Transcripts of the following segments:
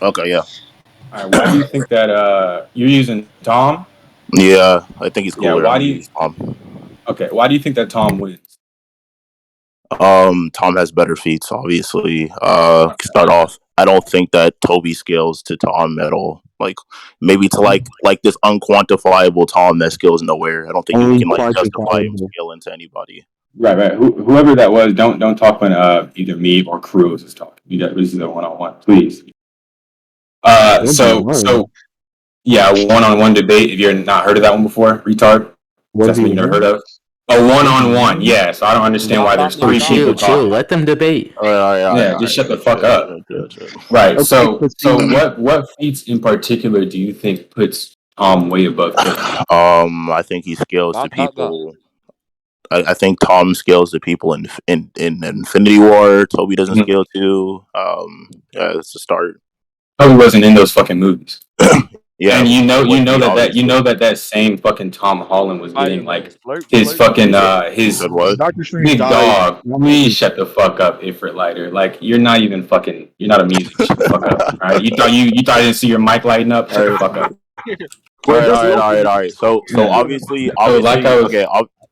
Okay, yeah. All right. Why do you think that you're using Tom? Yeah, I think he's Yeah. cooler. Why I'm do gonna you? use Tom. Okay. Why do you think that Tom wins? Tom has better feats, obviously. Okay. Start off. I don't think that Toby scales to Tom at all. Like maybe to Mhm. like this unquantifiable Tom that scales nowhere. I don't think you Only can like justify him quantifiable. scaling to anybody. Right. Right. Whoever that was, don't talk when either me or Kruos is talking. This is a one-on-one, please. One v So one. yeah, one-on-one debate. If you're not heard of that one before, retard. Is One that v something you never heard one. of? A One v one-on-one. one. Yeah. So I don't understand Knock, why knock, there's knock, Hey, three knock, people chill, knock, knock, chill. talking. knock. Let them debate. Yeah. All Just right. shut the fuck up. Chill. Right. Okay, So proceed. what feats in particular do you think puts Tom way above Toby? I think he scales to Knock, knock, knock. people. I think Tom scales to people in Infinity War. Toby doesn't Mhm. scale to. Yeah, that's the start. Toby wasn't in those fucking movies. Yeah, And would be you obviously. know that same fucking Tom Holland was getting Spider-Man. like Flirt, his flirt, fucking flirt. You said his what? Doctor Strange big died. dog. One Please second. shut the fuck up, Ifrit Lighter. Like you're not even fucking. You're not a music. Shut the fuck up. All right. You thought I didn't see your mic lighting up. Shut the fuck up. All Bro, right, just all right, look all at right, me. all right. So Yeah. So like I was. okay,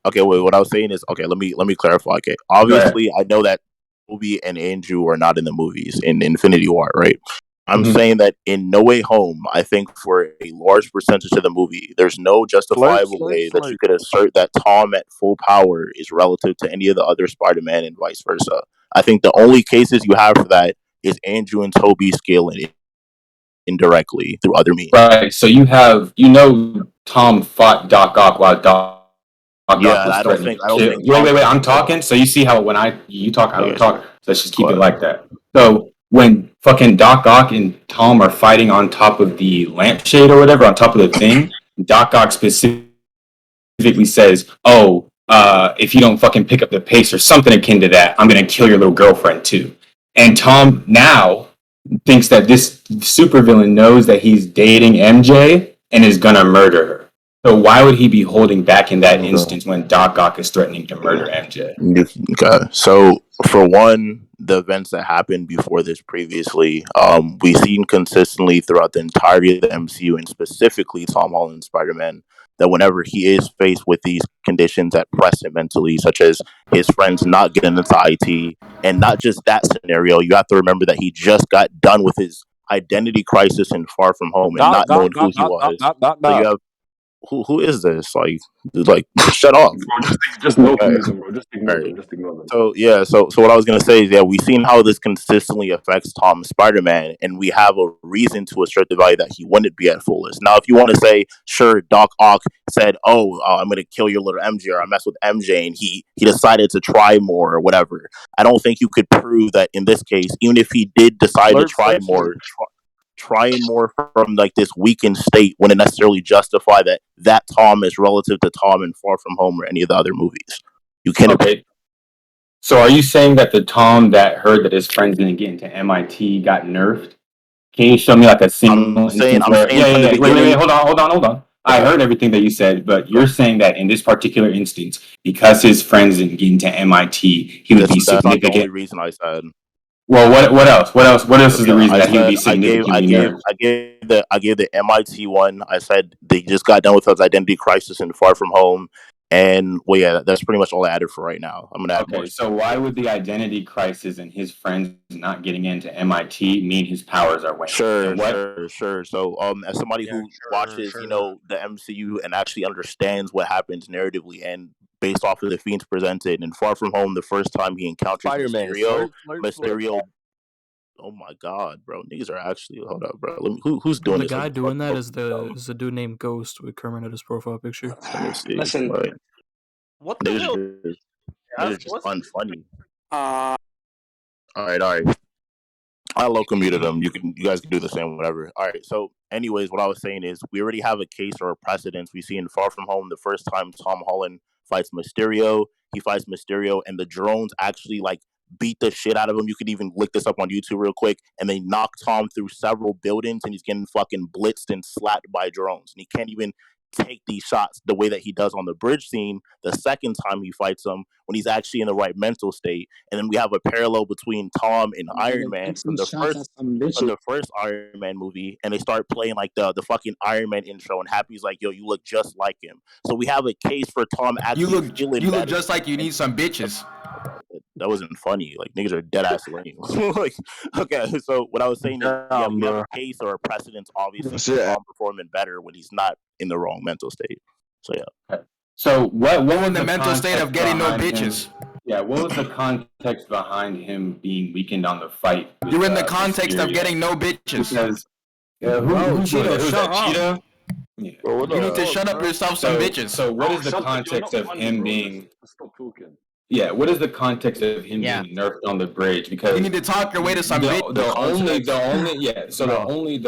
okay. Wait, what I was saying is, okay. Let me clarify. Okay, Go ahead. obviously, I know that Toby and Andrew are not in the movies in Infinity War, right? I'm Mhm. saying that in No Way Home, I think for a large percentage of the movie, there's no Flirt, justifiable flirt, way that you flirt. could assert that Tom at full power is relative to any of the other Spider-Man and vice versa. I think the only cases you have for that is Andrew and Toby scaling it indirectly through other means. Right. So Tom fought Doc Ock while Doc Yeah, Ock and was threatening to I don't kill. think Wait, Tom wait, wait. fought I'm Spider-Man. talking. So you see how when you talk, I Okay, don't talk. So let's just go keep it ahead. like that. So when fucking Doc Ock and Tom are fighting on top of the lampshade or whatever, on top of the thing, Doc Ock specifically says, "Oh, if you don't fucking pick up the pace or something akin to that, I'm gonna kill your little girlfriend too." And Tom now thinks that this supervillain knows that he's dating MJ and is gonna murder her. So why would he be holding back in that Okay. instance when Doc Ock is threatening to murder MJ? Okay. So for one, the events that happened before this previously, we've seen consistently throughout the entirety of the MCU and specifically Tom Holland Spider-Man that whenever he is faced with these conditions that press him mentally, such as his friends not getting into IT, and not just that scenario, you have to remember that he just got done with his identity crisis in Far From Home and Knock, not knock, knowing who knock, he knock, knock, was. knock, knock, So you knock. have who is this? Like, dude, like shut up. Bro, just no Okay. please, bro. Just All ignore right. them. Just ignore them. So yeah, so what I was gonna say is, yeah, we've seen how this consistently affects Tom Spider Man, and we have a reason to assert the value that he wouldn't be at fullest. Now, if you want to say, sure, Doc Ock said, "Oh, I'm gonna kill your little MJ," or "I mess with MJ," and he decided to try more or whatever. I don't think you could prove that in this case, even if he did decide to Flirt, try flirt, flirt. more, trying more from like this weakened state wouldn't necessarily justify that Tom is relative to Tom in Far From Home or any of the other movies. You can't. Okay. So are you saying that the Tom that heard that his friends didn't get into MIT got nerfed? Can you show me like a single instance I'm where? saying Yeah, from the yeah, yeah. Wait. beginning. Hold on. I Okay, heard everything that you said, but go you're saying that in this particular instance, because his friends didn't get into MIT, he would be that's not the only significant. reason I said. Well, what else? What else is the Okay, reason I that he would be said significantly nerfed? I gave the MIT one. I said they just got done with his identity crisis and Far From Home, and well, yeah, that's pretty much all I added for right now. I'm gonna add more Okay, stuff so why later. would the identity crisis and his friends not getting into MIT mean his powers are waning? And what? Sure. So, as somebody Yeah, who sure, watches, sure. the MCU and actually understands what happens narratively, and based off of the themes presented in Far From Home, the first time he encounters Spider-Man. Mysterio, Flirt, flirt, flirt. Mysterio. Oh my God, bro! Niggas are actually hold up, bro. Who's doing The this on guy the doing fucking that is phone? the dude named Ghost with Kermit at his profile picture. Let me see. Listen, Like, what the niggas hell? are just, niggas That's are just what's unfunny. uh All right. I local muted them. You guys can do the same, whatever. All right. So, anyways, what I was saying is we already have a case or a precedence. We see in Far From Home the first time Tom Holland fights Mysterio. He fights Mysterio, and the drones actually like beat the shit out of him. You could even look this up on YouTube real quick, and they knock Tom through several buildings, and he's getting fucking blitzed and slapped by drones, and he can't even take these shots the way that he does on the bridge scene the second time he fights him when he's actually in the right mental state. And then we have a parallel between Tom and Iron Man from the first Iron Man movie, and they start playing like the fucking Iron Man intro, and Happy's like, "Yo, you look just like him." So we have a case for Tom actually You look just like you need some bitches. That wasn't funny. Like, niggas are dead ass lame. Like, okay, so what I was saying is, yeah, we have a case or a precedence, obviously, for Tom performing better when he's not in the wrong mental state. So yeah. So what was the mental state of getting no bitches? Yeah, what was the context behind him being weakened on the fight? With, You're in the context Mysterio? of getting no bitches. Because who's Cheeto, who's shut that? up. Cheetah? Yeah. You need to shut up yourself some bitches. So what is the context of him being? Stop talking. Yeah, what is the context of him being nerfed on the bridge? Because you need to talk your way to some bitches. The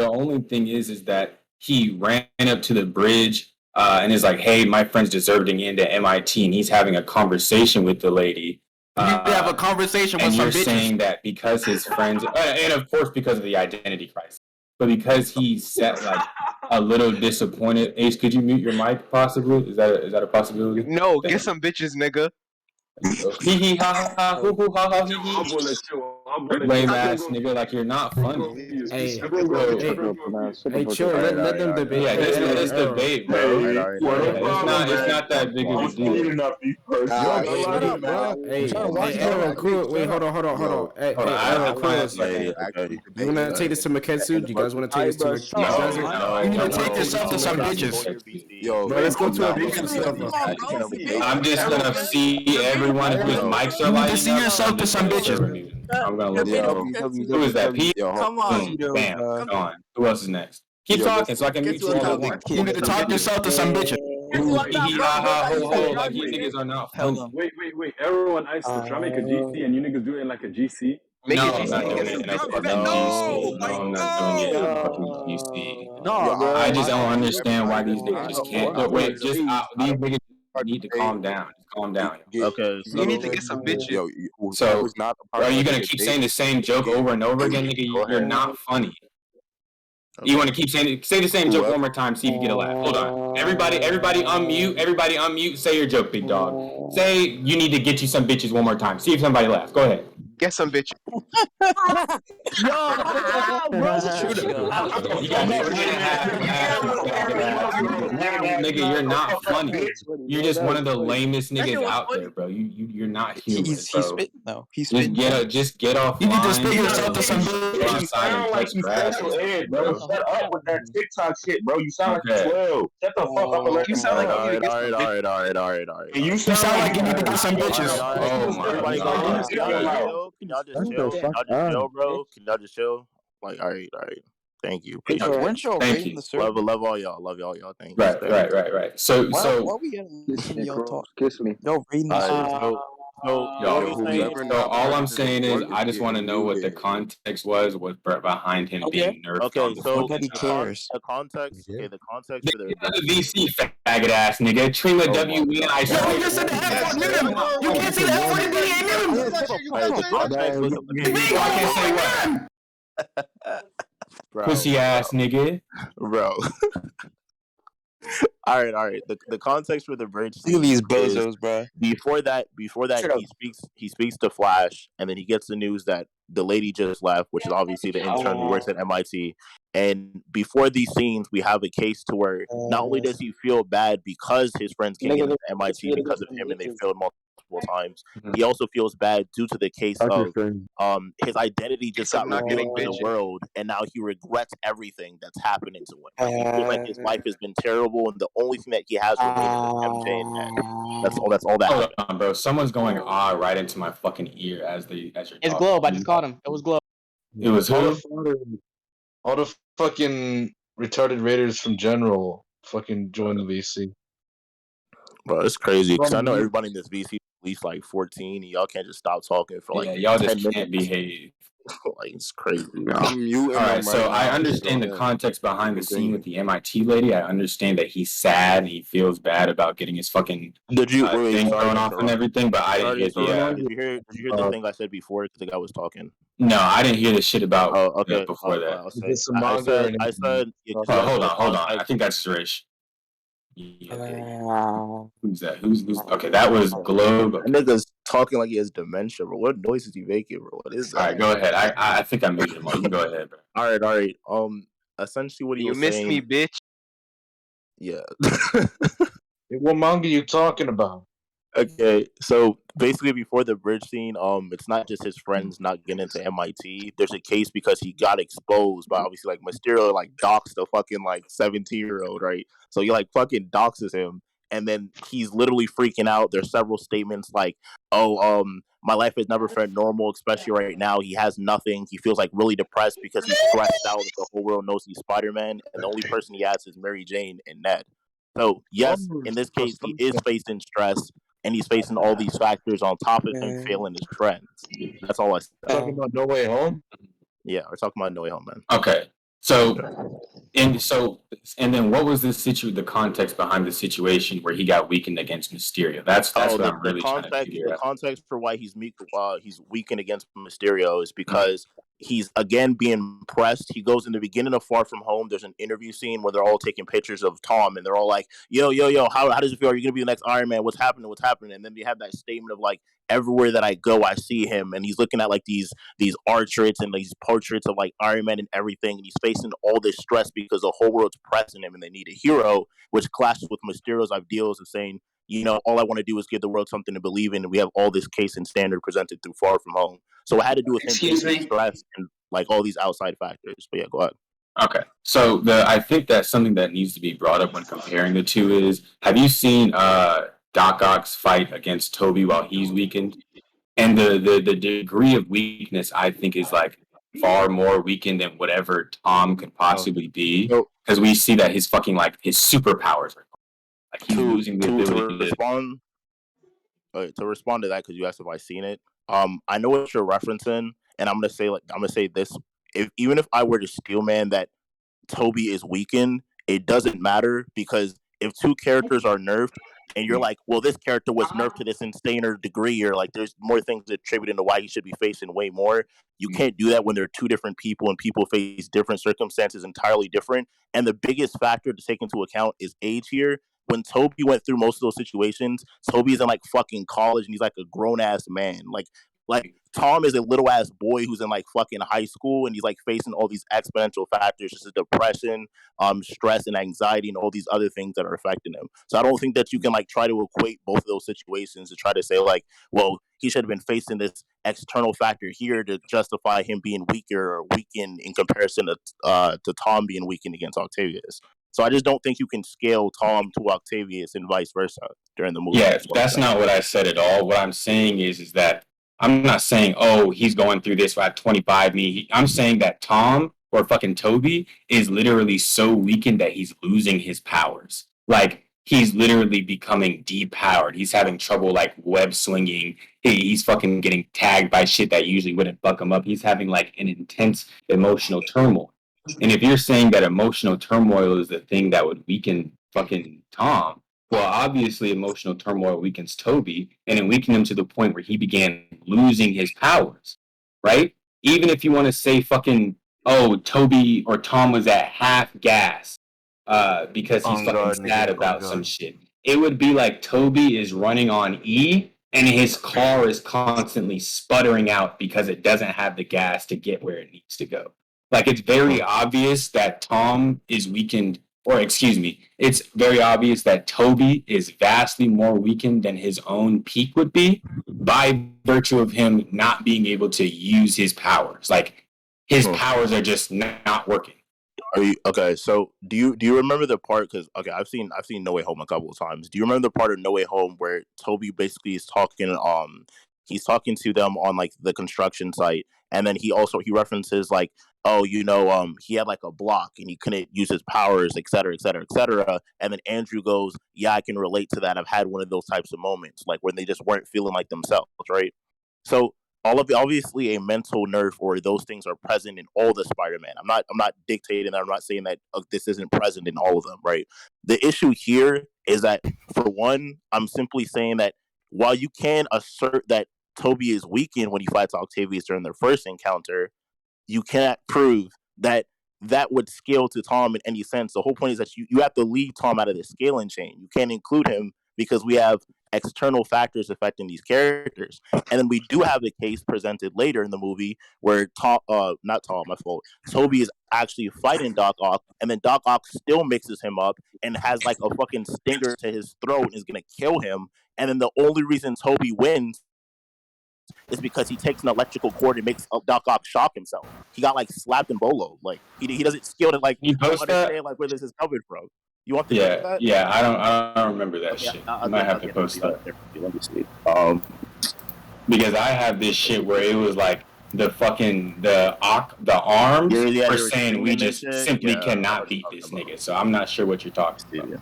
only thing is that he ran up to the bridge and is like, "Hey, my friend's deserving into MIT," and he's having a conversation with the lady. You need to have a conversation with some bitches. And you're saying that because his friends, and of course because of the identity crisis, but because he's like a little disappointed. Ace, could you mute your mic? Possibly? Is that a possibility? No, get some bitches, nigga. Hee hee ha ha hoo hoo ha ha hee hee. Lame ass nigga, like you're not funny. Hey, chill. Let them debate. Yeah, let's debate, bro. It's not that big of a deal. Hey, Aero, cool. Wait, hold on. Hey, Aero, cool. You wanna take this to Maketsu? Do you guys wanna take this to Maketsu? You need to take yourself to some bitches. Yo, let's go to a bitch server. I'm just gonna see everyone whose mics are lighting up. See yourself to some bitches. I'm gonna look at who is that? Pete? Come on. Bam. On. Who else is next? Keep talking so I can mute you all. You need to talk yourself to some bitches. Like you niggas are not funny. Wait. Everyone asked to try make a GC and you niggas do it in like a GC. No, I'm not doing it in a fucking GC. No, I'm not doing it in a fucking GC. No, I just don't understand why these niggas just can't. Wait, these niggas need to calm down. Just calm down. Okay, so you need to get some bitches. So, are you gonna keep saying the same joke over and over again, nigga? You're not funny. You want to keep say the same joke one more time, see if you get a laugh. Hold on. Everybody unmute. Say your joke, big dog. Say you need to get you some bitches one more time. See if somebody laughs. Go ahead. Get some bitches. Nigga, you're not funny. You're just one of the lamest niggas out there, bro. You're not human. He's spitting though. He's spitting. Just get off. You need to spit yourself to some bitches. You sound like you special ed, bro. Shut up with that TikTok shit, bro. You sound like 12. Shut the fuck up and let You sound like you need to get some bitches. All right. You sound like you need to get some bitches. Oh my god. Can y'all just chill, bro? Can y'all just chill? Like, all right. Thank you. Weren't y'all raiding the server? Love all y'all. Thank you. Right. So why we gotta listen to y'all talk? Kiss me. Y'all raiding the server. So all I'm saying is, I just want to know what the context was behind him being nerfed. Okay, so nobody cares. The context for the VC faggot ass nigga. Trima WE. You just said the F word, nigga. You can't say the F word and I can't say what? Pussy ass nigga. Bro. All right. The context for the bridge scene. Look at these bozos, bro. Before that, he speaks to Flash, and then he gets the news that the lady just left, which is obviously the intern who works at MIT. And before these scenes, we have a case to where not only does he feel bad because his friends came into MIT because of him and they failed multiple times, he also feels bad due to the case of his identity just got revealed in the world, and now he regrets everything that's happening to him. He feels like his life has been terrible, and the only thing that he has related is MJ and Ed. That's all that. Hold on, bro. Someone's going right into my fucking ear as you're talking. It's Globe. I just caught him. It was Globe. It was who? All the fucking retarded raiders from General fucking joined the VC. Bro, it's crazy because I know everybody in this VC at least like 14, and y'all can't just stop talking for like y'all 10 just minutes. can't behave. Like, it's crazy. Alright, so I understand the context behind the scene with the MIT lady. I understand that he's sad and he feels bad about getting his fucking thing thrown off and everything, but I didn't hear Did you hear the thing I said before because the guy was talking? No, I didn't hear the shit about before that. I said hold on. I think that's Suresh. Yeah, who's that? Who's okay? That was Globe. Okay. That nigga's talking like he has dementia, bro. What noise is he making, bro? What is that? All right, go ahead. I think I muted him all. You can go ahead, bro. All right. Essentially, what he You was missed saying. me, bitch. Yeah. What manga you talking about? Okay, so basically before the bridge scene, it's not just his friends not getting into MIT. There's a case because he got exposed by obviously like Mysterio like doxed the fucking like 17-year-old, right? So he like fucking doxes him, and then he's literally freaking out. There's several statements like, "Oh, my life has never felt normal, especially right now. He has nothing. He feels like really depressed because he's stressed out that the whole world knows he's Spider-Man, and the only person he has is Mary Jane and Ned." So yes, in this case, he is facing stress and he's facing all these factors on top of him failing his friends. That's all I said. Talking about No Way Home? Yeah, we're talking about No Way Home, man. Okay, so and then what was the context behind the situation where he got weakened against Mysterio? That's what I'm really trying to figure the out. context for why he's weakened against Mysterio is because he's again being pressed. He goes in the beginning of Far From Home. There's an interview scene where they're all taking pictures of Tom, and they're all like, "Yo, how does it feel? Are you gonna be the next Iron Man? What's happening? What's happening?" And then they have that statement of like, "Everywhere that I go, I see him," and he's looking at like these portraits and these portraits of like Iron Man and everything, and he's facing all this stress because the whole world's pressing him, and they need a hero, which clashes with Mysterio's ideals of saying, all I want to do is give the world something to believe in, and we have all this case and standard presented through Far From Home. So it had to do with him facing stress and like all these outside factors. But yeah, go ahead. Okay, so I think that something that needs to be brought up when comparing the two is: have you seen Doc Ock's fight against Toby while he's weakened? And the degree of weakness, I think, is like far more weakened than whatever Tom could possibly be, because we see that his fucking like his superpowers are like he's losing the ability to respond to that, because you asked if I seen it. I know what you're referencing, and I'm gonna say this: even if I were to steel man that Toby is weakened, it doesn't matter, because if two characters are nerfed and you're like, well, this character was nerfed to this insaner degree, or like there's more things attributed to why he should be facing way more. You can't do that when they're two different people and people face different circumstances entirely different. And the biggest factor to take into account is age here. When Toby went through most of those situations, Toby's in like fucking college and he's like a grown ass man. Like Tom is a little ass boy who's in like fucking high school, and he's like facing all these exponential factors, just depression, stress and anxiety and all these other things that are affecting him. So I don't think that you can like try to equate both of those situations to try to say like, well, he should have been facing this external factor here to justify him being weaker or weakened in comparison to Tom being weakened against Octavius. So I just don't think you can scale Tom to Octavius and vice versa during the movie. Yeah, that's not what I said at all. What I'm saying is that I'm not saying, oh, he's going through this at 25. I'm saying that Tom or fucking Toby is literally so weakened that he's losing his powers. Like, he's literally becoming depowered. He's having trouble, like, web swinging. He's fucking getting tagged by shit that usually wouldn't fuck him up. He's having, like, an intense emotional turmoil. And if you're saying that emotional turmoil is the thing that would weaken fucking Tom, well, obviously, emotional turmoil weakens Toby, and it weakened him to the point where he began losing his powers, right? Even if you want to say fucking, oh, Toby or Tom was at half gas because he's fucking sad about some shit, it would be like Toby is running on E, and his car is constantly sputtering out because it doesn't have the gas to get where it needs to go. Like, it's very obvious that Tom is weakened, or excuse me, it's very obvious that Toby is vastly more weakened than his own peak would be by virtue of him not being able to use his powers. Like, his powers are just not working. Are you okay? So do you remember the part? Because okay, I've seen No Way Home a couple of times. Do you remember the part of No Way Home where Toby basically is talking? He's talking to them on like the construction site, and then he references like, oh, he had like a block and he couldn't use his powers, et cetera, et cetera, et cetera. And then Andrew goes, yeah, I can relate to that. I've had one of those types of moments, like when they just weren't feeling like themselves, right? So obviously a mental nerve or those things are present in all the Spider-Man. I'm not dictating that. I'm not saying that this isn't present in all of them, right? The issue here is that, for one, I'm simply saying that while you can assert that Toby is weakened when he fights Octavius during their first encounter, you cannot prove that that would scale to Tom in any sense. The whole point is that you have to leave Tom out of the scaling chain. You can't include him because we have external factors affecting these characters. And then we do have a case presented later in the movie where not Tom, my fault. Toby is actually fighting Doc Ock, and then Doc Ock still mixes him up and has like a fucking stinger to his throat and is gonna kill him. And then the only reason Toby wins is because he takes an electrical cord and makes Doc Ock shock himself. He got like slapped in bolo. Like he doesn't skill to like understand like where this is coming from. You want to yeah, that? Yeah, I don't remember that shit. I might have to post that. Let me see. Because I have this shit where it was like the arms were saying we just simply cannot beat this nigga. So I'm not sure what you're talking about.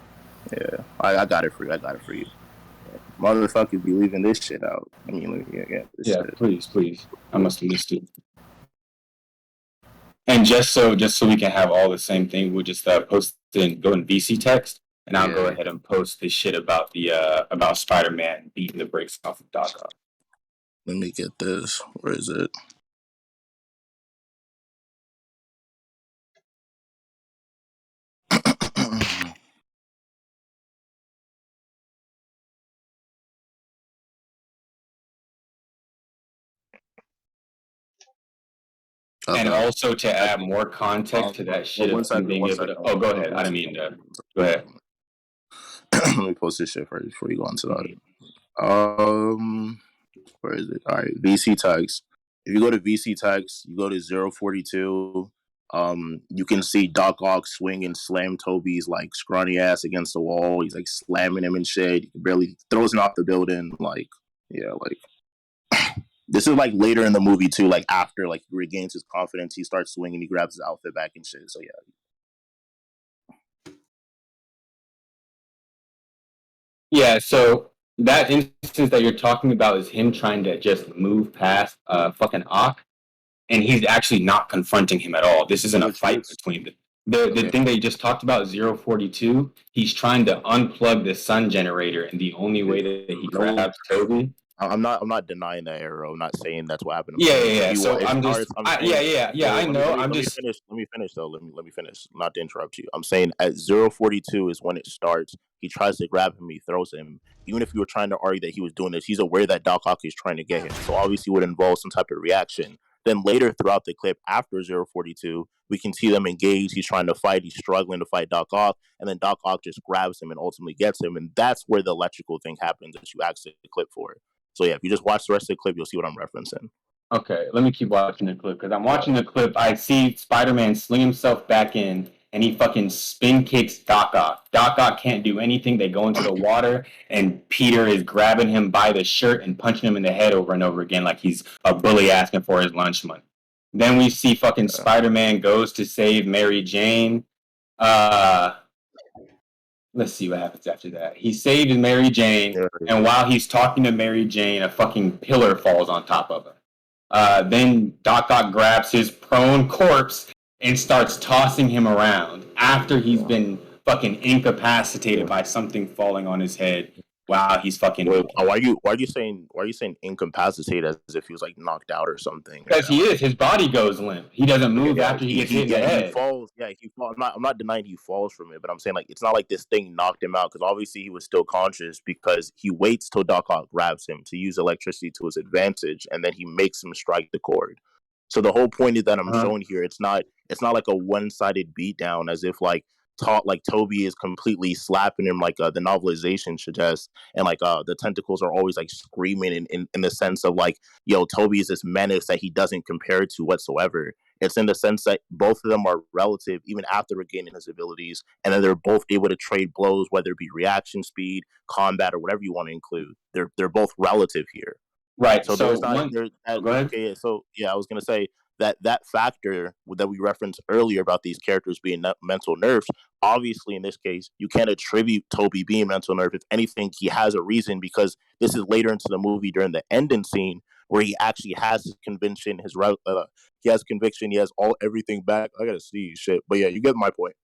Yeah, I got it for you. Motherfuckers be leaving this shit out. I mean, shit. Please. I must have missed it. And just so we can have all the same thing, we'll just post and go in VC text, and I'll go ahead and post this shit about the about Spider-Man beating the brakes off of Doc Ock. Let me get this. Where is it? And also to add more context to that shit of him being able to. Oh, go ahead. I didn't mean to. Go ahead. Let me post this shit first before you go on to that. Where is it? All right, VC tags. If you go to VC tags, you go to 042. You can see Doc Ock swing and slam Toby's like scrawny ass against the wall. He's like slamming him and shit. He barely throws him off the building. Like, yeah, like this is like later in the movie too. Like after like he regains his confidence, he starts swinging. He grabs his outfit back and shit. So yeah. Yeah, so that instance that you're talking about is him trying to just move past fucking Ock, and he's actually not confronting him at all. This isn't a fight between them. The thing that you just talked about, 042, he's trying to unplug the sun generator, and the only way that he grabs Toby. I'm not denying that, Aero. I'm not saying that's what happened. Yeah. So I'm just, I know. Let me finish though. Let me finish. Not to interrupt you. I'm saying at 042 is when it starts. He tries to grab him. He throws him. Even if you were trying to argue that he was doing this, he's aware that Doc Ock is trying to get him. So obviously, it would involve some type of reaction. Then later throughout the clip, after 042, we can see them engaged. He's trying to fight. He's struggling to fight Doc Ock, and then Doc Ock just grabs him and ultimately gets him. And that's where the electrical thing happens that you access the clip for. So yeah, if you just watch the rest of the clip, you'll see what I'm referencing. Okay, let me keep watching the clip because I'm watching the clip. I see Spider-Man sling himself back in, and he fucking spin kicks Doc Ock. Doc Ock can't do anything. They go into the water, and Peter is grabbing him by the shirt and punching him in the head over and over again like he's a bully asking for his lunch money. Then we see fucking Spider-Man goes to save Mary Jane. Let's see what happens after that. He saves Mary Jane, and while he's talking to Mary Jane, a fucking pillar falls on top of her. Then Doc Ock grabs his prone corpse and starts tossing him around after he's been fucking incapacitated by something falling on his head while he's fucking. Why are you saying incapacitated as if he was like knocked out or something? Because he is. His body goes limp. He doesn't move after he gets hit in the head. He falls. Yeah, he falls. I'm not denying he falls from it, but I'm saying like it's not like this thing knocked him out because obviously he was still conscious because he waits till Doc Ock grabs him to use electricity to his advantage, and then he makes him strike the cord. So the whole point is that I'm showing here it's not like a one-sided beatdown as if like Toby is completely slapping him like the novelization suggests, and like the tentacles are always like screaming in the sense of like, yo, Toby is this menace that he doesn't compare to whatsoever. It's in the sense that both of them are relative even after regaining his abilities, and then they're both able to trade blows, whether it be reaction speed, combat, or whatever you want to include. They're both relative here. Right. So there's not. Okay. So yeah, I was gonna say that factor that we referenced earlier about these characters being mental nerfs. Obviously, in this case, you can't attribute Toby being mental nerf. If anything, he has a reason because this is later into the movie during the ending scene where he actually has his conviction, he has conviction, he has everything back. I gotta see shit, but yeah, you get my point.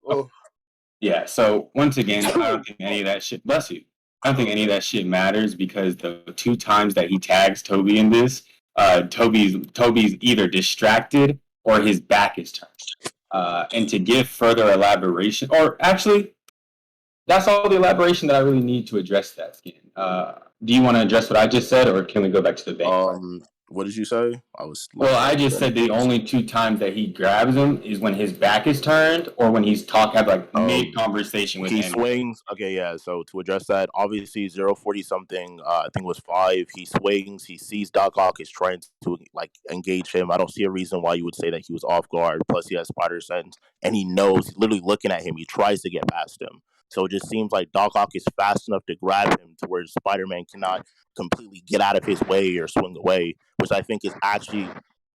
Oh. Yeah. So once again, I don't think any of that shit. Bless you. I don't think any of that shit matters because the 2 times that he tags Toby in this, Toby's either distracted or his back is turned. And to give further elaboration, or actually, that's all the elaboration that I really need to address that skin. Do you want to address what I just said, or can we go back to the bank? What did you say? I just said the only 2 times that he grabs him is when his back is turned, or when he's talking like mid conversation with him. He swings. Okay, yeah. So to address that, obviously 040 something. I think it was 5. He swings. He sees Doc Ock is trying to like engage him. I don't see a reason why you would say that he was off guard. Plus, he has spider sense, and he knows. Literally looking at him, he tries to get past him. So it just seems like Doc Ock is fast enough to grab him to where Spider-Man cannot completely get out of his way or swing away, which I think is actually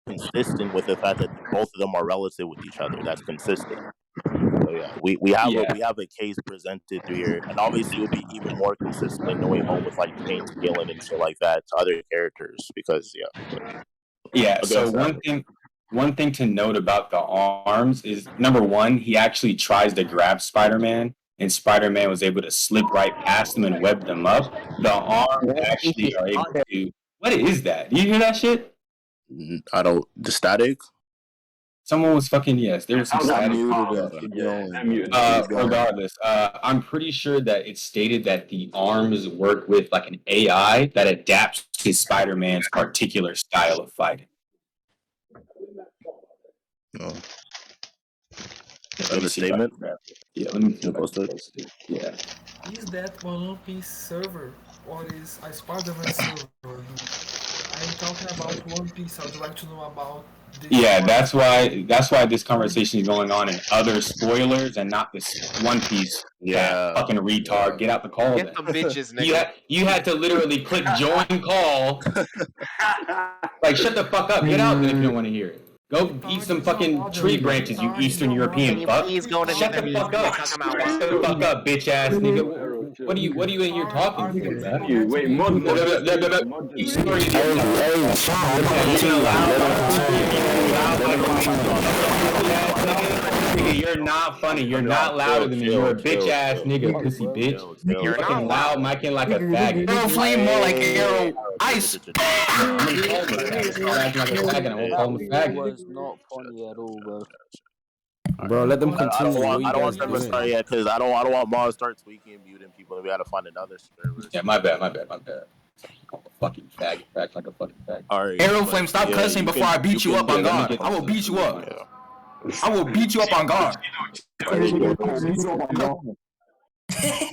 consistent with the fact that both of them are relative with each other. That's consistent. So yeah, we have a case presented here, and obviously it would be even more consistent in No Way Home with like chain scaling and shit like that to other characters because So one thing to note about the arms is number 1, he actually tries to grab Spider-Man, and Spider-Man was able to slip right past him and web them up. The arms actually are able to. What is that? Do you hear that shit? I don't. The static. Someone was fucking There was some static. Regardless, I'm pretty sure that it's stated that the arms work with like an AI that adapts to Spider-Man's particular style of fighting. Another statement. Yeah, let me post it. Yeah. Is that One Piece server or is a Spider-Man server? I'm talking about One Piece. I'd like to know about this. Yeah, that's why this conversation is going on in other spoilers and not this One Piece. Yeah, fucking retard. Get out the call. Get them bitches, nigga. You had to literally click join call. Like, shut the fuck up. Get out then if you don't want to hear it. Go eat some fucking tree branches, you Eastern European fuck. Shut the fuck up. Shut the fuck up, bitch ass nigga. What are you in here talking to, man? Wait, Nigga, you're not funny. You're not louder than me. You're a bitch ass nigga, pussy bitch. You're fucking loud, micing like a faggot. Aero Flame more like Aero Ice. It was not funny at all, bro. Bro, let them continue. I don't want them to start yet because I don't want Mars to start tweaking and muting people. We gotta find another server. Yeah, my bad. Fucking faggot, act like a fucking faggot. All right, Aero Flame, stop cussing before I beat you up on God. I will beat you up. I will beat you up on God.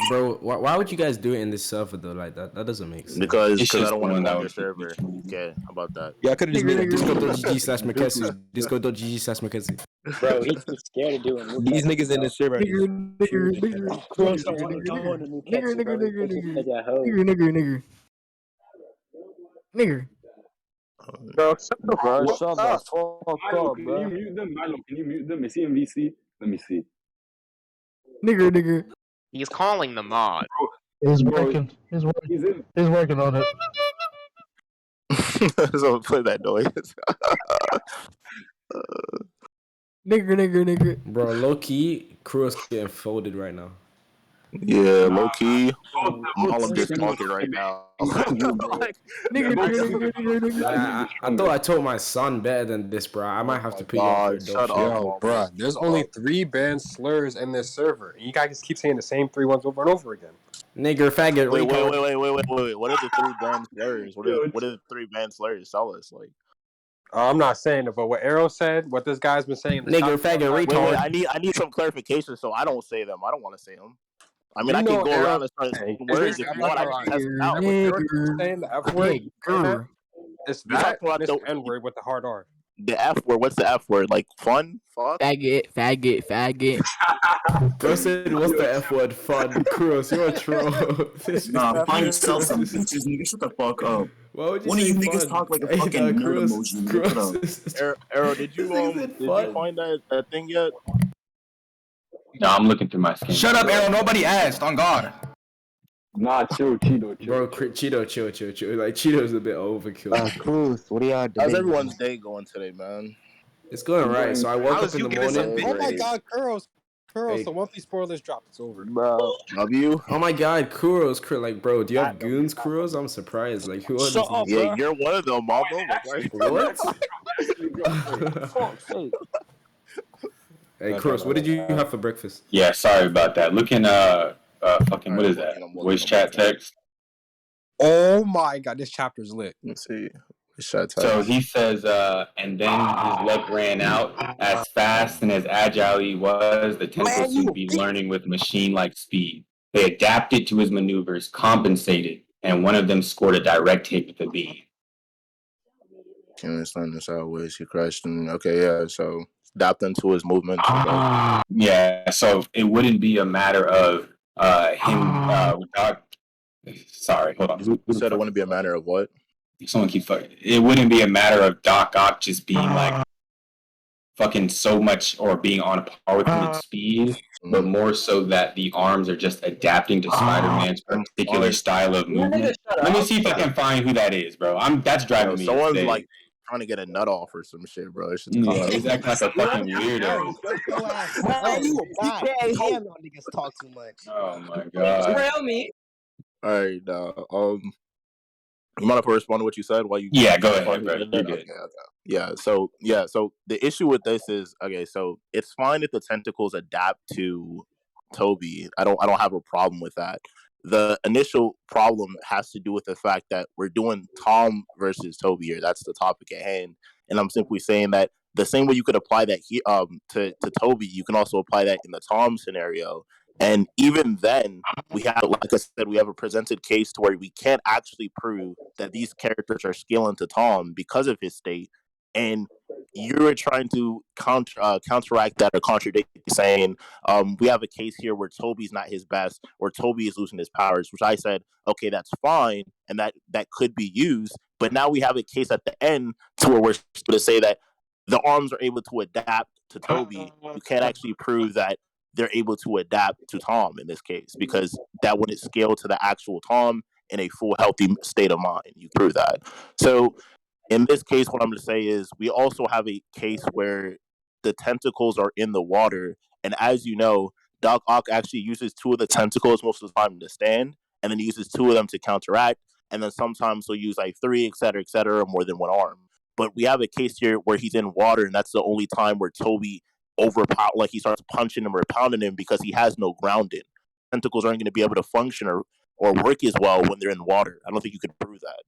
Bro, why would you guys do it in this server though? Like that doesn't make sense. Because I don't want to know your server. Okay, how about that? Yeah, I could have just made it. Discord.gg/Maketsu. Discord.gg/Maketsu. Bro, he's too scared to do it. These niggas in the server. Nigger. Bro, shut the fuck up. Milo, can you mute them? Milo, can you mute them? Is he in VC? Let me see. Nigger. He's calling the mod. It's working. It's working. It's working on it. So play that noise. Nigger. Bro, low key, Kruos getting folded right now. Yeah, low key. I'm just talking right now. I thought I told my son better than this, bro. I might have to put you on shut up, yo, bro. There's only 3 banned slurs in this server, and you guys keep saying the same 3 ones over and over again. Nigger, faggot, wait. What are the 3 banned slurs? What are the 3 banned slurs? Tell us, like. I'm not saying it, but what Aero said, what this guy's been saying. Nigger, faggot, retard. I need some clarification, so I don't say them. I don't want to say them. I mean, I can go around and start saying words if you want. I can test them out. Saying the F word. It's that about the N word with the hard R. The F word. What's the F word? Like fun? Fuck? Faggot. Bro said, what's the F word? Fun. Kruos, you're a troll. Nah, find yourself some bitches, nigga. Shut the fuck up. Why would you One of you niggas fun? talk like a fucking nerd emoji. Arrow, did you find that thing yet? No, I'm looking through my skin. Shut up, Arrow. Nobody asked. On God. Nah, chill. Bro, Cheeto, chill. Like, Cheeto's a bit overkill. Kruos, what are y'all doing? How's everyone's day going today, man? It's going right. So I woke up in the morning. Oh my God, Kruos, the monthly spoilers dropped. It's over, bro. Love you. Oh my God, Kruos, like, bro, do you have goons, Kruos? I'm surprised. Like, who are these? Yeah, you're one of them, Mama. What? Fuck's sake. Hey, Kruos, what did you have for breakfast? Yeah, sorry about that. Look in fucking what is that? Voice chat text. Oh my god, this chapter's lit. Let's see. So he says, and then his luck ran out. As fast and as agile he was, the tentacles seemed to be learning with machine-like speed. They adapted to his maneuvers, compensated, and one of them scored a direct hit with the beam. Can understand this sideways. He crashed and okay, yeah. So adapting to his movements. Yeah, so it wouldn't be a matter of him without. Sorry, hold on. Who said it wouldn't be a matter of what? Someone keep fucking. It wouldn't be a matter of Doc Ock just being like fucking so much or being on a par with him in speed, but more so that the arms are just adapting to Spider-Man's particular style of movement. Let me see if I can find who that is, bro. That's driving me. Someone's like trying to get a nut off or some shit, bro. It's just he's acting like a fucking weirdo. Man, you a bot. Damn, y'all niggas talk too much. Oh my god. Trail me. All right, you mind if I respond to what you said? While you go ahead, bro. You're good. So the issue with this is so it's fine if the tentacles adapt to Toby. I don't have a problem with that. The initial problem has to do with the fact that we're doing Tom versus Toby here. That's the topic at hand, and I'm simply saying that the same way you could apply that to Toby, you can also apply that in the Tom scenario. And even then, we have, like I said, we have a presented case to where we can't actually prove that these characters are scaling to Tom because of his state. And you're trying to counteract that or contradict, saying we have a case here where Toby's not his best, or Toby is losing his powers, which I said, okay, that's fine, and that could be used. But now we have a case at the end to where we're supposed to say that the arms are able to adapt to Toby. You can't actually prove that they're able to adapt to Tom in this case, because that wouldn't scale to the actual Tom in a full healthy state of mind. You prove that. So in this case, what I'm going to say is we also have a case where the tentacles are in the water. And as you know, Doc Ock actually uses two of the tentacles most of the time to stand, and then he uses two of them to counteract. And then sometimes he'll use like three, et cetera, or more than one arm. But we have a case here where he's in water, and that's the only time where Toby like he starts punching him or pounding him, because he has no grounding. Tentacles aren't going to be able to function or work as well when they're in water. I don't think you could prove that.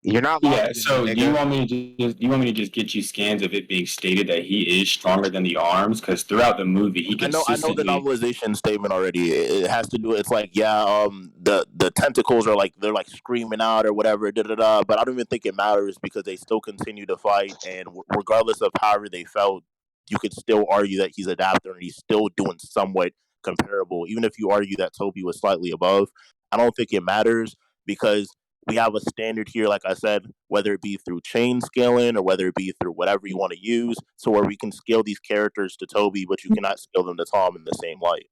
You're not. Yeah. So do you want me to just get you scans of it being stated that he is stronger than the arms? Because throughout the movie, he consistently. I know the novelization statement already. It has to do. It's like the tentacles are like they're like screaming out or whatever. But I don't even think it matters, because they still continue to fight, and regardless of however they felt, you could still argue that he's adapted and he's still doing somewhat comparable. Even if you argue that Toby was slightly above, I don't think it matters, because we have a standard here, like I said, whether it be through chain scaling or whether it be through whatever you want to use, so where we can scale these characters to Toby, but you cannot scale them to Tom in the same light.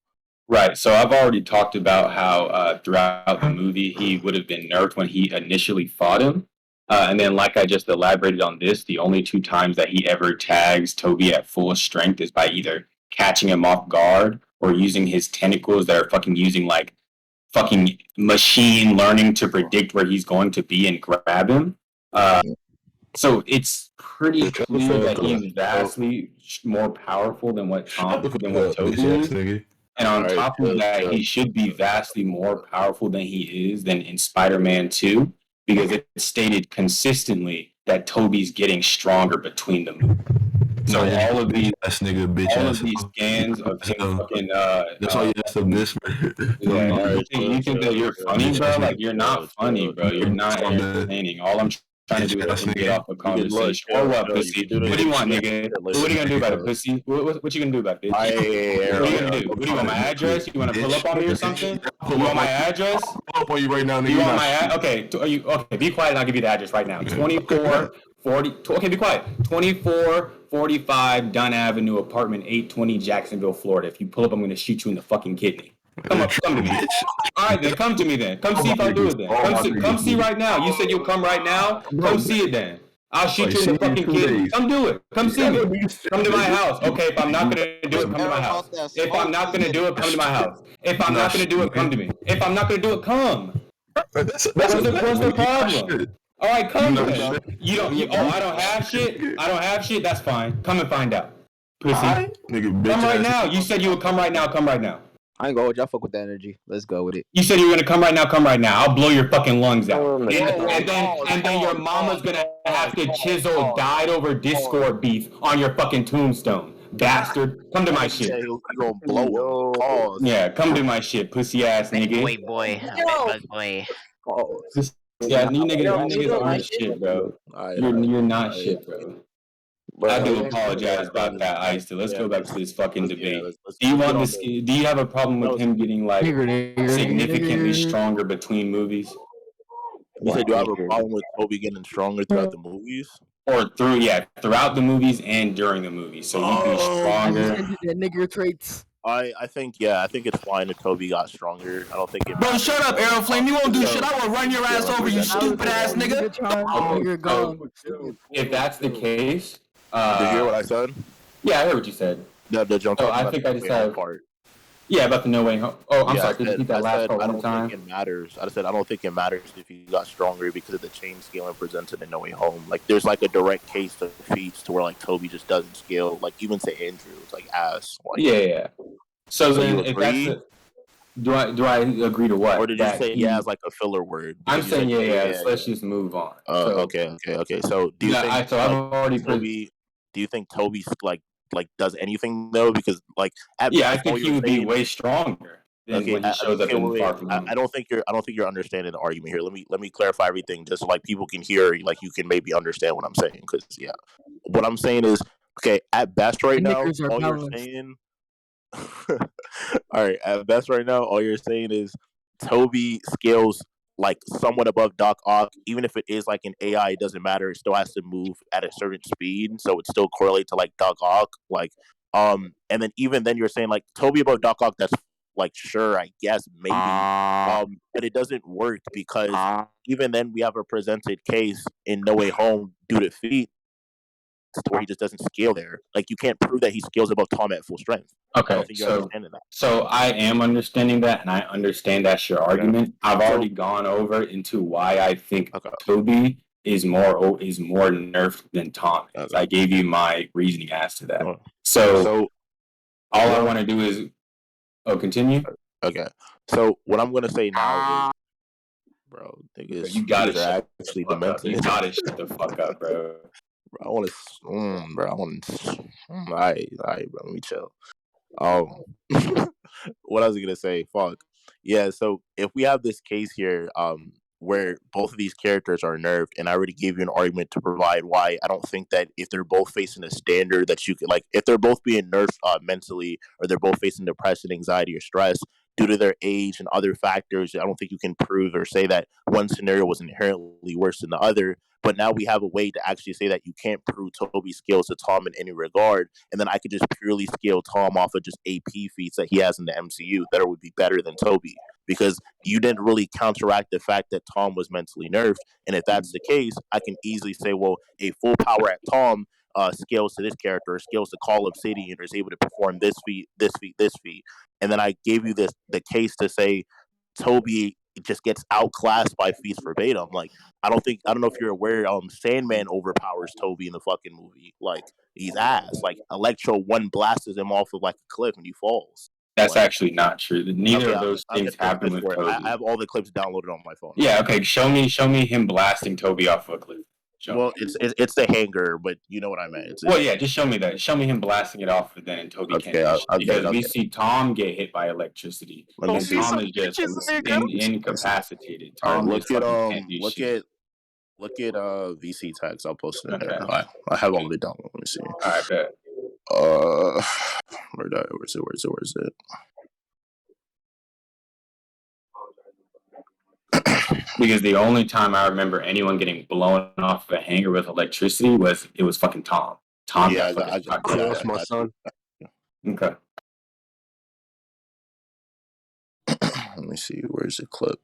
Right. So I've already talked about how throughout the movie he would have been nerfed when he initially fought him. And then, like I just elaborated on this, the only two times that he ever tags Toby at full strength is by either catching him off guard or using his tentacles that are fucking using like fucking machine learning to predict where he's going to be and grab him. So it's pretty clear that he's vastly more powerful than what Toby is. And on top of that, he should be vastly more powerful than he is than in Spider-Man 2. Because it's stated consistently that Toby's getting stronger between them. So all of these scans of him fucking that's why you have some this. You think that you're funny, bro? Like, you're not funny, bro. You're not entertaining. All I'm trying to do is get off a conversation. Or what, pussy? What do you want, nigga? What are you gonna do about it, pussy? What you gonna do about it, bitch? What are you gonna do? What do you want, my address? You wanna pull up on me or something? You want my address? Pull up on you right now, nigga. You want my address? Okay, be quiet and I'll give you the address right now. 2440, okay, be quiet. 2445 Dunn Avenue, apartment 820, Jacksonville, Florida. If you pull up, I'm gonna shoot you in the fucking kidney. Come to me. All right, then come to me then. Come see if I'll do it then. Come see right now. You said you'll come right now. Come see it then. I'll shoot you in the fucking kidney. Come do it. Come see me. Come to my house. Okay, if I'm not gonna do it, come to my house. If I'm not gonna do it, come to my house. If I'm not gonna do it, come to me. If I'm not gonna do it, come. What's the problem? All right, come No then. shit. You don't. I don't have shit. I don't have shit. That's fine. Come and find out, pussy. Nigga, bitch Come right ass. now. You said you would come right now. Come right now. I ain't gonna hold y'all. Fuck with that energy. Let's go with it. You said you were gonna come right now. Come right now. I'll blow your fucking lungs out. And then your mama's gonna have to chisel died over Discord beef on your fucking tombstone, bastard. Come to my shit. You gonna blow him. Pause. Yeah, come to my shit, pussy ass nigga. Wait, boy. Big boy. Pause. Yeah, you niggas aren't shit, bro. You're not shit, bro. I do apologize about that, Ice. Let's go back to this fucking debate. Do you want this? Do you have a problem with him getting like significantly stronger between movies? You said, do I have a problem with Toby getting stronger throughout the movies? Or throughout the movies and during the movies, so he'd be stronger. That nigger traits. I think it's fine if Toby got stronger. I don't think it. Bro, shut up, Aeroflame. You won't do shit. I will run your ass over, you stupid ass nigga. If that's the case, did you hear what I said? Yeah, I heard what you said. The jump. So I think I just have part. Yeah, about the No Way Home. Oh, I'm sorry. Could you repeat that last part one more time? I don't think it matters. I said I don't think it matters if he got stronger because of the chain scaling presented in No Way Home. Like, there's like a direct case of feats to where like Toby just doesn't scale. Like, even say Andrew, it's like ass. Like, yeah. So then, if that's do I agree to what? Or did you say as like a filler word? I'm saying yeah. Let's just move on. Okay. So do you think? So I've already Toby. Do you think Toby's like does anything though? Because like I think he would be way stronger than when he shows up in Far From Home. I don't think you're understanding the argument here. Let me clarify everything just so like people can hear, like you can maybe understand what I'm saying. Because what I'm saying is at best right now, all you're saying. All right, at best right now, all you're saying is Toby scales like somewhat above Doc Ock. Even if it is like an AI, it doesn't matter. It still has to move at a certain speed, so it still correlates to like Doc Ock. Like, and then even then, you're saying like Toby above Doc Ock. That's like sure, I guess maybe, but it doesn't work because even then we have a presented case in No Way Home due to feat where he just doesn't scale there. Like, you can't prove that he scales above Tom at full strength. Okay, I don't think you're understanding that. So I am understanding that, and I understand that's your argument. I've already gone over into why I think Toby is more nerfed than Tom. I gave you my reasoning as to that. So all I want to do is continue. Okay. So what I'm gonna say now is, bro, niggas, you gotta shut actually demented. You gotta shut the fuck up, bro. Bro, I want to. All right, bro. Let me chill. What I was gonna say, fuck. Yeah. So if we have this case here, where both of these characters are nerfed, and I already gave you an argument to provide why I don't think that if they're both facing a standard that you could, like, if they're both being nerfed mentally, or they're both facing depression, anxiety, or stress due to their age and other factors, I don't think you can prove or say that one scenario was inherently worse than the other. But now we have a way to actually say that you can't prove Toby's skills to Tom in any regard, and then I could just purely scale Tom off of just AP feats that he has in the MCU that would be better than Toby, because you didn't really counteract the fact that Tom was mentally nerfed. And if that's the case, I can easily say, well, a full power at Tom scales to this character, or scales to Call Obsidian, or is able to perform this feat, and then I gave you the case to say Toby just gets outclassed by feats verbatim. Like, I don't know if you're aware, Sandman overpowers Toby in the fucking movie. Like, he's ass. Like, Electro blasts him off of like a cliff and he falls. That's actually not true. Neither of those things happen with Toby. I have all the clips downloaded on my phone. Yeah, okay. Show me him blasting Toby off of a cliff. It's the hanger, but you know what I meant. Just show me that. Show me him blasting it off, and then Toby can't. Because we see Tom get hit by electricity, and Tom is just incapacitated. Tom look at VC tags. I'll post it in there. I have all of it downloaded. Let me see. All right, bet. Where is it? Because the only time I remember anyone getting blown off of a hanger with electricity was fucking Tom. Tom, yeah, that's my son. Okay. Let me see. Where's the clip?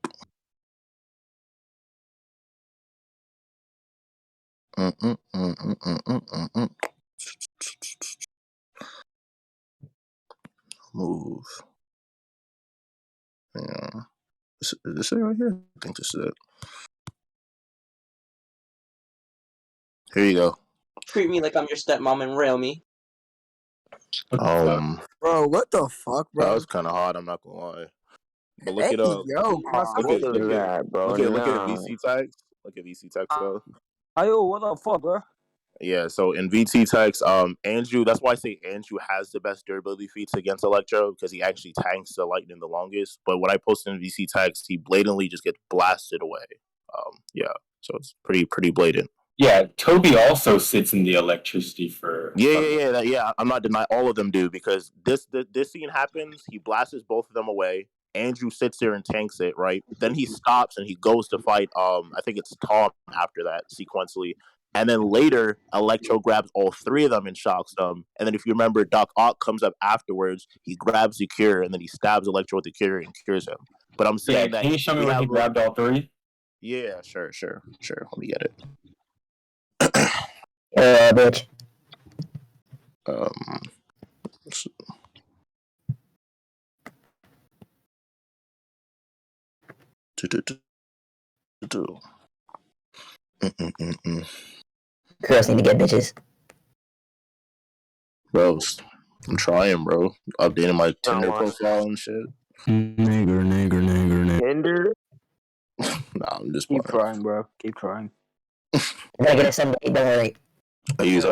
Move. Yeah. Is this it right here? I think this is it. Here you go. Treat me like I'm your stepmom and rail me. Bro, what the fuck, bro? That was kind of hard. I'm not gonna lie. But look Hey, at yo, What was that, bro? look at VC tags. Look at VC tags though. Ayo, what the fuck, bro? Yeah, so in VT tags, Andrew. That's why I say Andrew has the best durability feats against Electro because he actually tanks the lightning the longest. But when I post in VC tags, he blatantly just gets blasted away. Yeah, so it's pretty blatant. Yeah, Toby also sits in the electricity for. Yeah. I'm not denying all of them do because this scene happens. He blasts both of them away. Andrew sits there and tanks it, right? Then he stops and he goes to fight. I think it's Tom after that sequentially, and then later Electro grabs all three of them and shocks them. And then if you remember, Doc Ock comes up afterwards. He grabs the cure and then he stabs Electro with the cure and cures him. But I'm saying that. Can you show me when he grabbed all three? Yeah, sure. Let me get it. Bitch. Girls need to get bitches. Bro, I'm trying, bro. Updating my Tinder profile and shit. Nigger. Tinder? Nah, I'm just Keep trying, bro. Keep trying. I gotta get it someday, don't worry. I use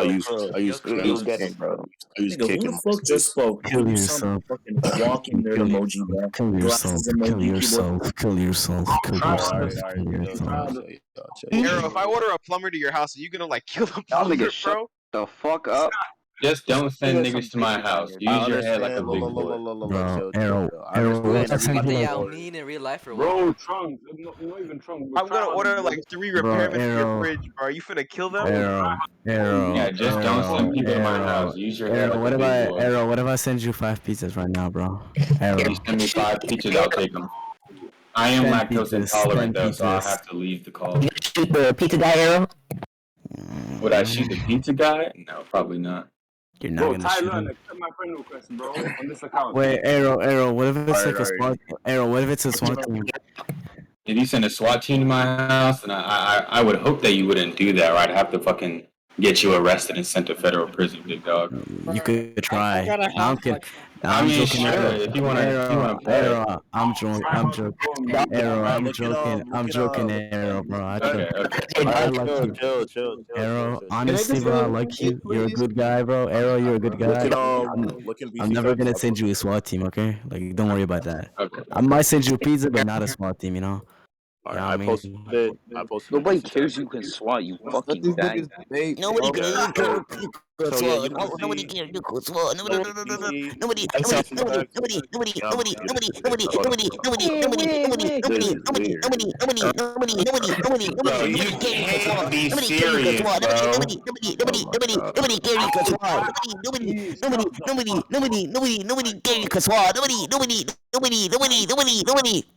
You'll get it, bro. I use Nigga, kick who in the fuck just spoke? Kill yourself. Fucking walking nerd emoji, bro. Kill yourself. Kill yourself. Kill yourself. Kill yourself. Aero, if I order a plumber to your house, are you gonna like kill the plumber, bro? The fuck up. Just don't send niggas to my house. Use your head like a big boy. Bro, Aero, what I send you Y'all mean in real life or what? Bro, Trunks. Not even Trunks. I'm gonna order like 3 repairmen to your fridge, bro. Are you finna kill them? Arrow. Yeah, just don't send people to my house. Use your head like a big boy. Arrow, what if I send you 5 pizzas right now, bro? Arrow. You send me 5 pizzas, I'll take them. I am lactose intolerant though, so I'll have to leave the call. You shoot the pizza guy, Arrow? Would I shoot the pizza guy? No, probably not. You're not gonna shoot Tyler, him. accept my friend request, bro, on this account. Wait, Arrow, what if it's like a SWAT? Arrow, what if it's a SWAT team? If you send a SWAT team to my house, and I would hope that you wouldn't do that, or I'd have to fucking get you arrested and sent to federal prison, big dog. You could try. I'm joking. I mean, sure, if you want to play. Arrow, I'm joking. Arrow, I'm joking, Arrow, bro. I like you. Chill. Arrow, honestly, bro, I like you. You're a good guy, bro. Arrow, you're a good guy. I'm never gonna send you a SWAT team, okay? Like, don't worry about that. Okay. I might send you a pizza, but not a SWAT team, you know? I posted it. Nobody cares you can SWAT, you fucking bag. Nobody cares. Nobody cares. You could SWAT. Nobody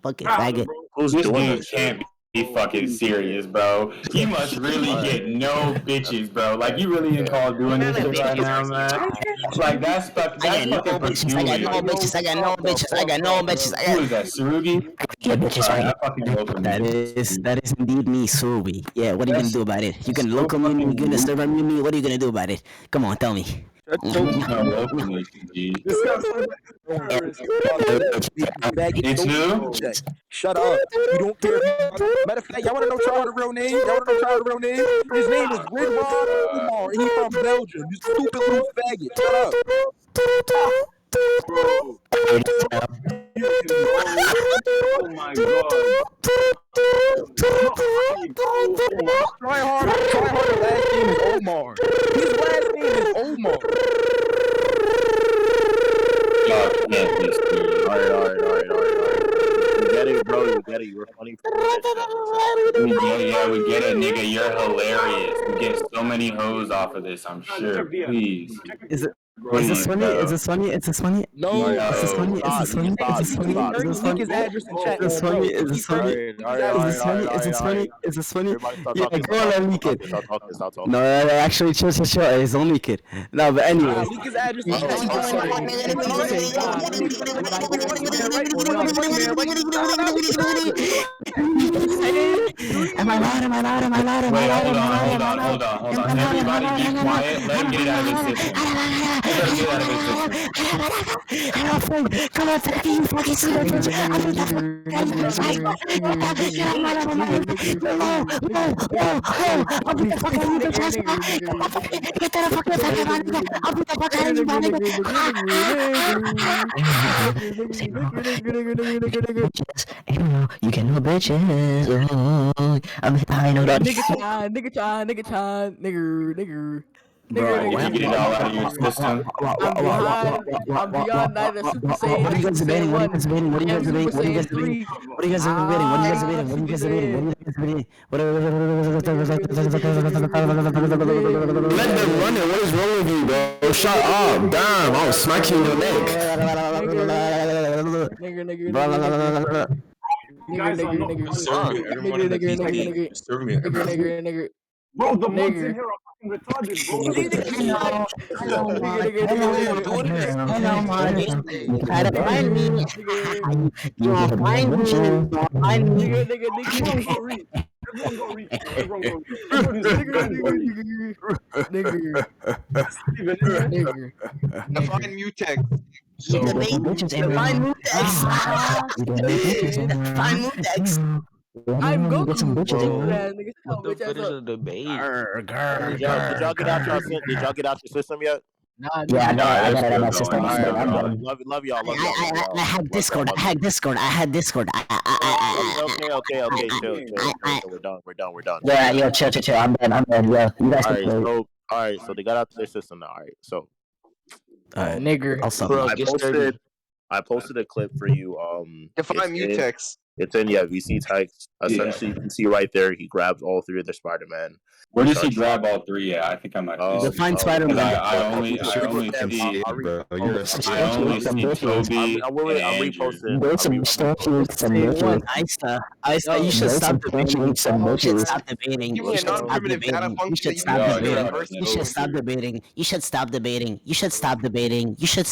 fucking faggot. Who's doing this? Can't be fucking serious, bro. You must really get no bitches, bro. Like you really in call doing this shit right now, man. Like that's fucking peculiar. I got no bitches. Who is that, Surugi? Yeah, bitches, right? That is indeed me, Subi. Yeah, what are you gonna do about it? You gonna local me? You gonna serve me? What are you gonna do about it? Come on, tell me. It's new? Shut up. You don't care. Matter of fact, y'all wanna know Charles' real name? His name is Ridwan Umar, and he's from Belgium. You stupid little faggot. Shut up. Bro. Oh my god. Try hard. His last name is Omar. We get it, bro. You get it. You're funny. Yeah, we get it, nigga. You're hilarious. We get so many hoes off of this, I'm sure. Please. Is this funny? Is this funny? Is this funny? No, Is this funny? Is this funny? Is this funny? Is this leak funny? his address in chat. Is this funny? Is this funny? Is this funny? Is this funny? Is this funny? Yeah, go on and leak it. No, actually, chill. It's only kid. No, but anyway. Leak his address in chat. Am I loud? Am I loud? Am I loud? Am I loud? Hold on. Everybody be quiet. Let him get it out of his system. Let him get it out of his system. Come on, fucking you fucking see that bitch. I'll beat the fuck out of you, bitch. Get that fucking fucking man. I'll beat the fuck out of you, man. You get no bitches. I know that. Nigga Chan. Bro, if you get it all out of your system. I'm beyond neither Super Saiyan. What are you guys debating? What are you guys debating? What are you guys debating? What are you guys debating? What are you guys debating? What are you guys debating? What are you guys debating? What are you guys debating? Let them run it. What is wrong with you, bro? Shut up. Damn, I'll smack you in your Nigga. Bro, the mods in here are fucking retarded, bro. Hello, man. You gotta find me. You will find me. Find me. Everyone go Define mutex. Define mutex. Define mutex. I'm Goku. Get some bitches. What the fuck is a debate? Did y'all get out your system yet? Yeah, no, I got it on my system. Love y'all. I had Discord. Okay, chill. We're done. Yeah, yo, chill. I'm done. Yeah, you guys can play. Alright, so they got out their system now. Alright, so Nigger. I'll stop. I posted a clip for you. Define mutex. It's in VC text. Essentially, you can see right there. He grabs all three of the Spider-Man. Where does he grab all three? Yeah, I think I might. Define Spider-Man. I only see Toby. I'm reposting. Ista, you should stop debating. You should stop debating. Jesus,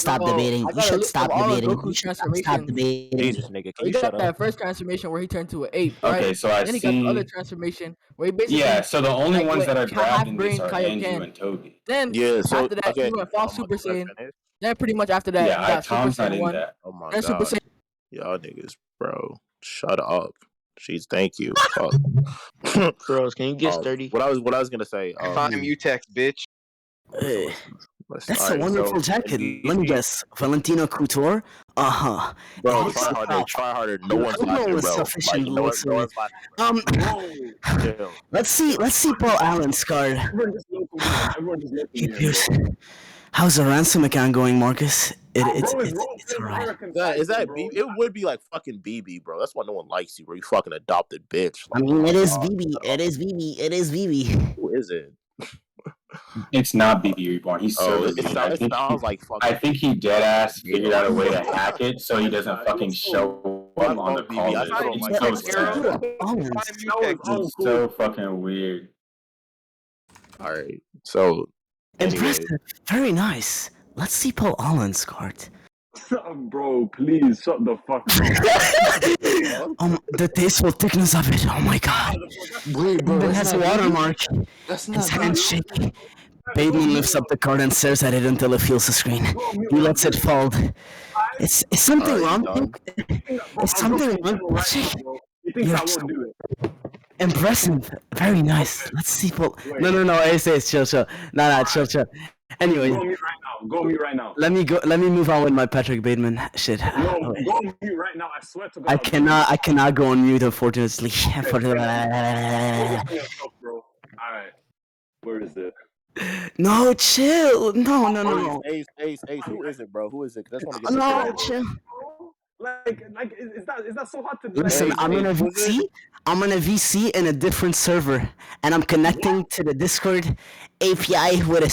nigga, can you shut up? That first transformation where he turned to an ape, right? Okay, so I then he see. got the other transformation where he basically So the only ones that are grabbed in this are Andrew and Toby. Then after that, he went false Super Saiyan. Then pretty much after that, he got Super Tom's Saiyan 1. Oh my then Super god, Saiyan. y'all niggas, bro, shut up. Jeez, thank you. Kruos, can you get sturdy? What I was gonna say. Define mutex, bitch. That's a wonderful jacket. Let me guess. Valentino Couture? Bro, try harder. No one's laughing, bro. Let's see Paul Allen's card. How's the ransom account going, Marcus? It's alright. Is that BB? It would be like fucking BB, bro. That's why no one likes you, bro. You fucking adopted bitch. I mean, it is BB. It is BB. Who is it? It's not BB Reborn. He's I think he dead ass figured out a way to hack it so he doesn't fucking show up on the call. It's so fucking weird. Alright, so impressive, very nice. Let's see Paul Allen's card. Bro, please shut the fuck up. The tasteful thickness of it. Oh my god. It has a watermark. His hand shaking. Bateman lifts up the card and stares at it until it feels the screen. He lets it fall. Is something wrong? Is something wrong? Impressive. Very nice. Let's see Paul. No. Ace, chill. Chill. Anyway, go on mute right now. Let me move on with my Patrick Bateman shit. No, go on mute right now. I swear to God. I cannot go on mute, unfortunately. Alright, where is it? No, chill. No. Ace. Who is it, bro? Who is it? That's one of no, chill. Like, is that so hard to listen? I'm in a VC in a different server, and I'm connecting to the Discord API with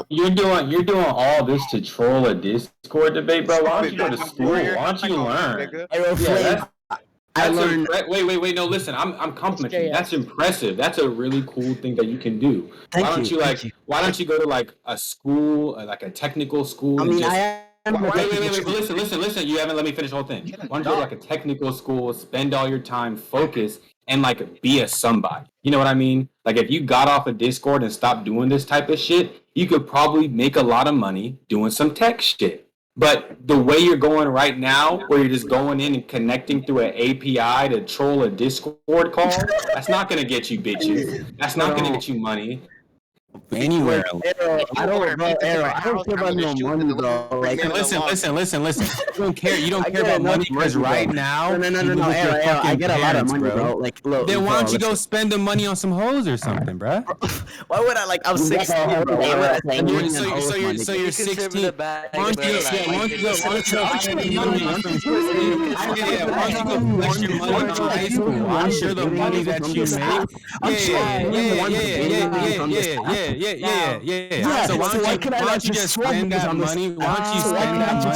You're doing all this to troll a Discord debate, bro. Why don't you go to school? Why don't you learn? I learned. Wait. No, listen. I'm complimenting you. That's impressive. That's a really cool thing that you can do. Thank why don't you, you Why don't you go to like a school, like a technical school? I mean, Wait. But listen. You haven't let me finish the whole thing. Why don't you go to like a technical school, spend all your time, focus, and like be a somebody? You know what I mean? Like if you got off of Discord and stopped doing this type of shit, you could probably make a lot of money doing some tech shit. But the way you're going right now, where you're just going in and connecting through an API to troll a Discord call, that's not going to get you bitches. That's not going to get you money. Anywhere. I don't care about no money, bro. Like, listen. You don't care. You don't care about money because right now. No, Aero. I get a lot of money, bro. Like, look. Then why don't you go spend the money on some hoes or something, bro? Why would I? Like, I'm 16, bro. So you're 16. Why don't you go flex your money on high school? I'm sure the money that you make. Yeah. So why don't you just spend that money? Why don't you spend that money?